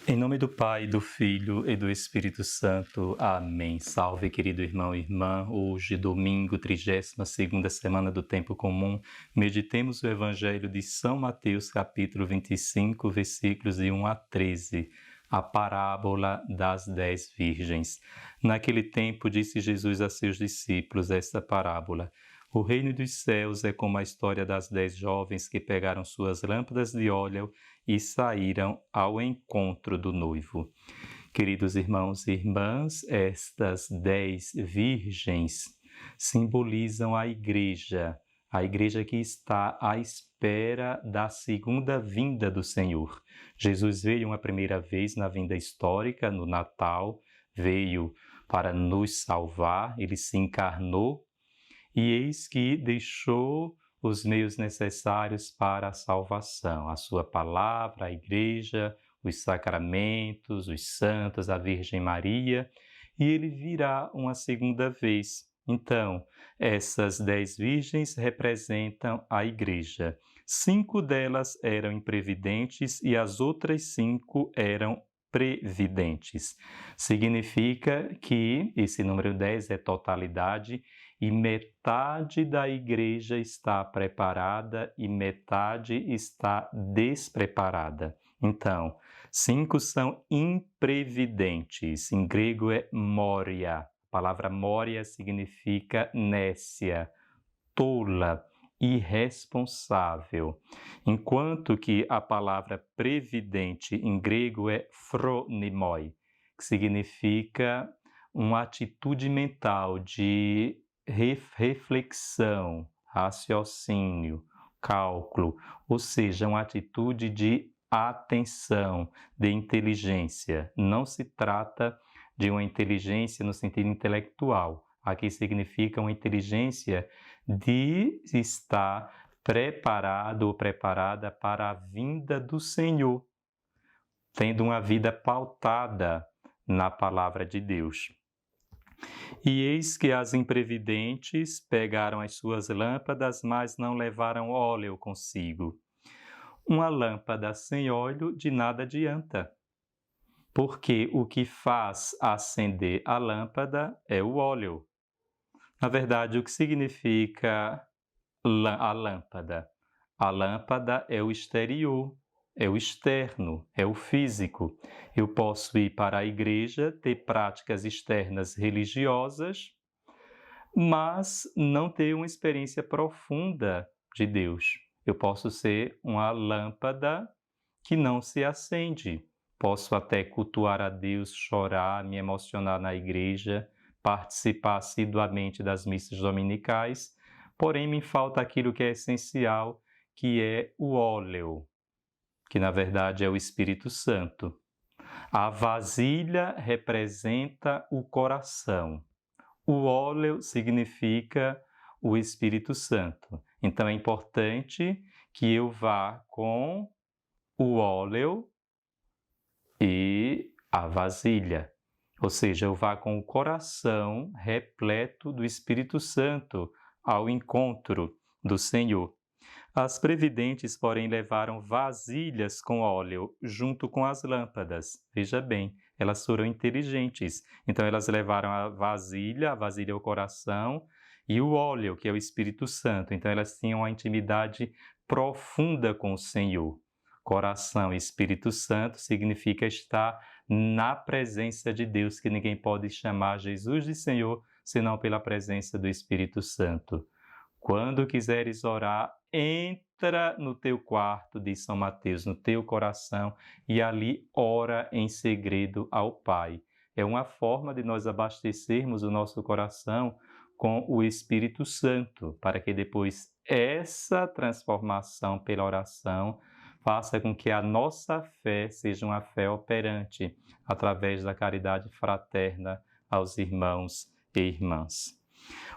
Em nome do Pai, do Filho e do Espírito Santo. Amém. Salve, querido irmão e irmã. Hoje, domingo, 32ª semana do Tempo Comum, meditemos o Evangelho de São Mateus, capítulo 25, versículos de 1 a 13. A parábola das 10 virgens. Naquele tempo, disse Jesus a seus discípulos esta parábola. O reino dos céus é como a história das 10 jovens que pegaram suas lâmpadas de óleo e saíram ao encontro do noivo. Queridos irmãos e irmãs, estas 10 virgens simbolizam a igreja que está à espera da segunda vinda do Senhor. Jesus veio uma primeira vez na vinda histórica, no Natal, veio para nos salvar, ele se encarnou e eis que deixou os meios necessários para a salvação, a sua palavra, a igreja, os sacramentos, os santos, a Virgem Maria, e ele virá uma segunda vez. Então, essas 10 virgens representam a igreja. 5 delas eram imprevidentes e as outras 5 eram previdentes. Significa que esse número 10 é totalidade e metade da igreja está preparada e metade está despreparada. Então, 5 são imprevidentes. Em grego é moria. A palavra moria significa nécia, tola, irresponsável. Enquanto que a palavra previdente em grego é phronimoi, que significa uma atitude mental de reflexão, raciocínio, cálculo, ou seja, uma atitude de atenção, de inteligência. Não se trata de uma inteligência no sentido intelectual. Aqui significa uma inteligência de estar preparado ou preparada para a vinda do Senhor, tendo uma vida pautada na palavra de Deus. E eis que as imprevidentes pegaram as suas lâmpadas, mas não levaram óleo consigo. Uma lâmpada sem óleo de nada adianta, porque o que faz acender a lâmpada é o óleo. Na verdade, o que significa a lâmpada? A lâmpada é o exterior, é o externo, é o físico. Eu posso ir para a igreja, ter práticas externas religiosas, mas não ter uma experiência profunda de Deus. Eu posso ser uma lâmpada que não se acende. Posso até cultuar a Deus, chorar, me emocionar na igreja, participar assiduamente das missas dominicais, porém me falta aquilo que é essencial, que é o óleo, que na verdade é o Espírito Santo. A vasilha representa o coração. O óleo significa o Espírito Santo. Então é importante que eu vá com o óleo e a vasilha. Ou seja, eu vá com o coração repleto do Espírito Santo ao encontro do Senhor. As previdentes, porém, levaram vasilhas com óleo junto com as lâmpadas. Veja bem, elas foram inteligentes. Então, elas levaram a vasilha é o coração, e o óleo, que é o Espírito Santo. Então, elas tinham uma intimidade profunda com o Senhor. Coração e Espírito Santo significa estar na presença de Deus, que ninguém pode chamar Jesus de Senhor, senão pela presença do Espírito Santo. Quando quiseres orar, entra no teu quarto, diz São Mateus, no teu coração, e ali ora em segredo ao Pai. É uma forma de nós abastecermos o nosso coração com o Espírito Santo, para que depois essa transformação pela oração faça com que a nossa fé seja uma fé operante, através da caridade fraterna aos irmãos e irmãs.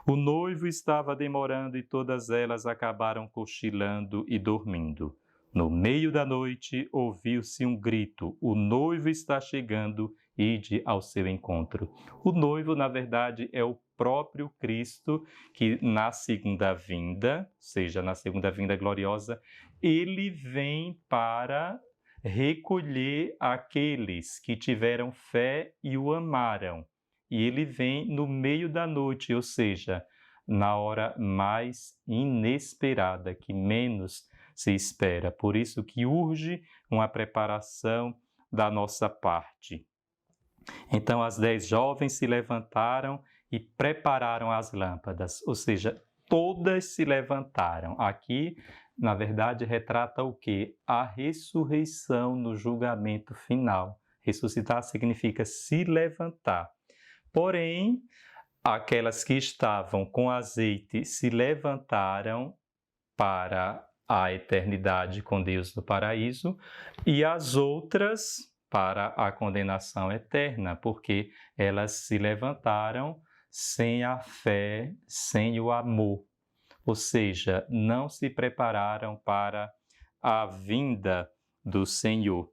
O noivo estava demorando e todas elas acabaram cochilando e dormindo. No meio da noite ouviu-se um grito: o noivo está chegando, ide ao seu encontro. O noivo, na verdade, é o próprio Cristo, que na segunda vinda, ou seja, na segunda vinda gloriosa, ele vem para recolher aqueles que tiveram fé e o amaram. E ele vem no meio da noite, ou seja, na hora mais inesperada, que menos se espera. Por isso que urge uma preparação da nossa parte. Então as 10 jovens se levantaram e prepararam as lâmpadas, ou seja, todas se levantaram. Aqui, na verdade, retrata o quê? A ressurreição no julgamento final. Ressuscitar significa se levantar. Porém, aquelas que estavam com azeite se levantaram para a eternidade com Deus no paraíso, e as outras para a condenação eterna, porque elas se levantaram sem a fé, sem o amor, ou seja, não se prepararam para a vinda do Senhor.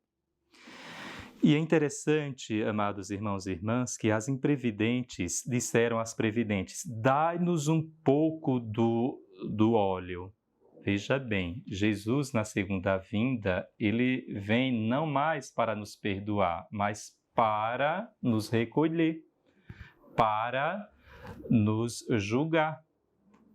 E é interessante, amados irmãos e irmãs, que as imprevidentes disseram às previdentes: dai-nos um pouco do óleo. Veja bem, Jesus na segunda vinda, ele vem não mais para nos perdoar, mas para nos recolher, para nos julgar.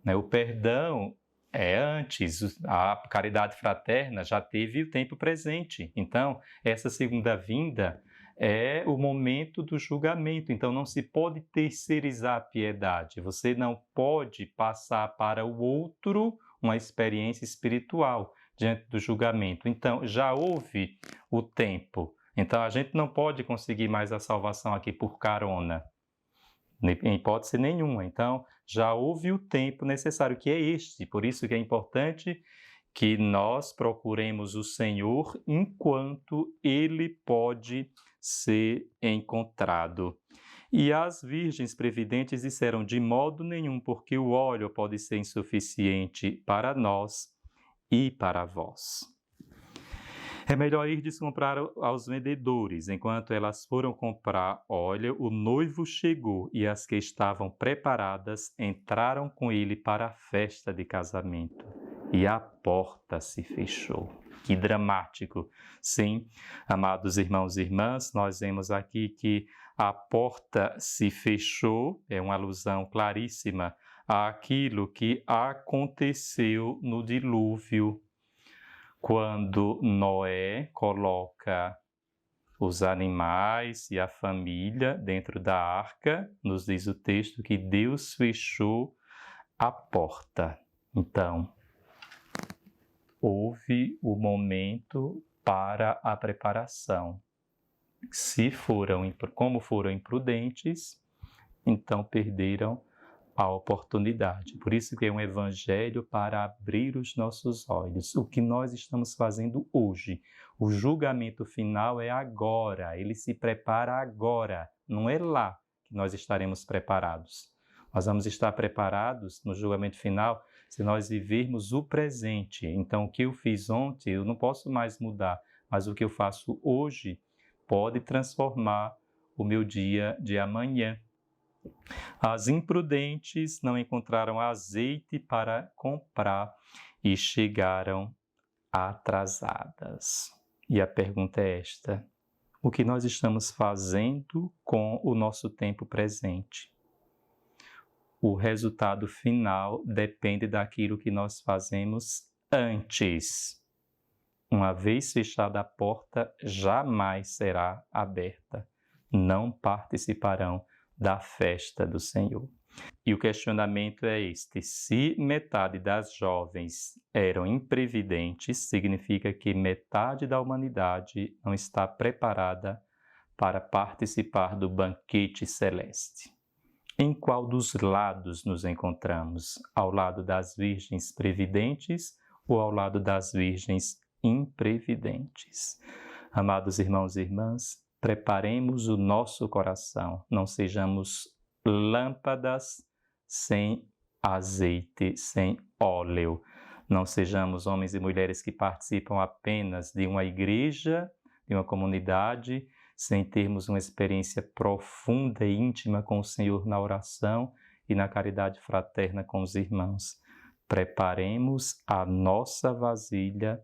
O perdão é antes, a caridade fraterna já teve o tempo presente. Então, essa segunda vinda é o momento do julgamento. Então, não se pode terceirizar a piedade. Você não pode passar para o outro uma experiência espiritual diante do julgamento. Então, já houve o tempo. Então, a gente não pode conseguir mais a salvação aqui por carona, em hipótese nenhuma. Então, já houve o tempo necessário, que é este. Por isso que é importante que nós procuremos o Senhor enquanto Ele pode ser encontrado. E as virgens previdentes disseram: de modo nenhum, porque o óleo pode ser insuficiente para nós e para vós. É melhor irdes comprar aos vendedores. Enquanto elas foram comprar óleo, o noivo chegou, e as que estavam preparadas entraram com ele para a festa de casamento. E a porta se fechou. Que dramático! Sim, amados irmãos e irmãs, nós vemos aqui que a porta se fechou, é uma alusão claríssima àquilo que aconteceu no dilúvio, quando Noé coloca os animais e a família dentro da arca. Nos diz o texto que Deus fechou a porta. Então, houve o momento para a preparação. Como foram imprudentes, então perderam a oportunidade. Por isso que é um evangelho para abrir os nossos olhos. O que nós estamos fazendo hoje, o julgamento final é agora, ele se prepara agora, não é lá que nós estaremos preparados. Nós vamos estar preparados no julgamento final se nós vivermos o presente. Então, o que eu fiz ontem, eu não posso mais mudar, mas o que eu faço hoje pode transformar o meu dia de amanhã. As imprudentes não encontraram azeite para comprar e chegaram atrasadas. E a pergunta é esta: o que nós estamos fazendo com o nosso tempo presente? O resultado final depende daquilo que nós fazemos antes. Uma vez fechada a porta, jamais será aberta. Não participarão da festa do Senhor. E o questionamento é este: se metade das jovens eram imprevidentes, significa que metade da humanidade não está preparada para participar do banquete celeste. Em qual dos lados nos encontramos? Ao lado das virgens previdentes ou ao lado das virgens imprevidentes? Amados irmãos e irmãs, preparemos o nosso coração, não sejamos lâmpadas sem azeite, sem óleo. Não sejamos homens e mulheres que participam apenas de uma igreja, de uma comunidade, sem termos uma experiência profunda e íntima com o Senhor na oração e na caridade fraterna com os irmãos. Preparemos a nossa vasilha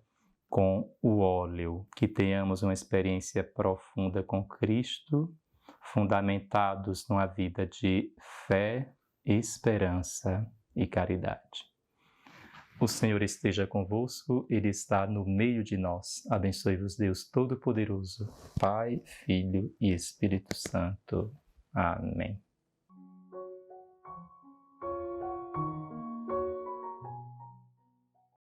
com o óleo, que tenhamos uma experiência profunda com Cristo, fundamentados numa vida de fé, esperança e caridade. O Senhor esteja convosco, Ele está no meio de nós. Abençoe-vos Deus Todo-Poderoso, Pai, Filho e Espírito Santo. Amém.